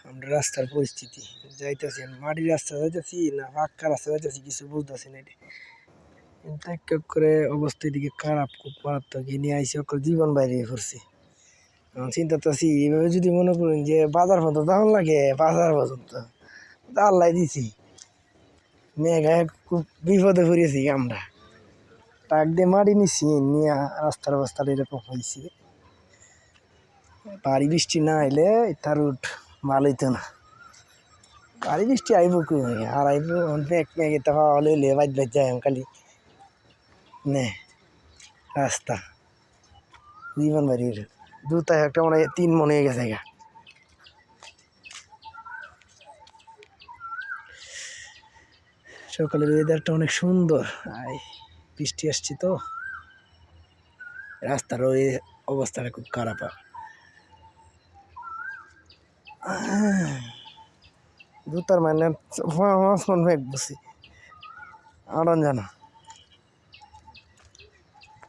আমরা রাস্তার পরিস্থিতি যাইতেছি মাটির রাস্তা যাইতেছি না পাক্কা রাস্তা যাইতেছি কিছু বুঝতেছি না। কিন্তু এক এক করে অবস্থা এদিকে খারাপ, খুব মারাত্মক। নিয়ে আইসি অকল জীবন বাইরে পড়ছি। চিন্তা করতেছি এইভাবে যদি মনে করেন যে বাজার পর্যন্ত তখন লাগে, বাজার পর্যন্ত আল্লাহ দিছি মেঘায় খুব বিপদে পড়েছি আমরা। টাক দিয়ে মাটি নিছি, নিয়ে রাস্তার অবস্থাটা এরকম হয়েছে। ভারী বৃষ্টি না এলে তার রুট ভালো হইতো না। ভারী বৃষ্টি আইব কই আর আইব মেঘ মেঘে তা হলে বাজ বাজ যায় খালি নে রাস্তা জীবন বাড়ির জুতা একটা মনে হয় 3 মনে হয়ে গেছে গা। সকালের ওয়েদারটা অনেক সুন্দর, বৃষ্টি আসছে তো রাস্তার ওই অবস্থাটা খুব খারাপ। জুতার মানে মেঘ বসি আড়ন জানা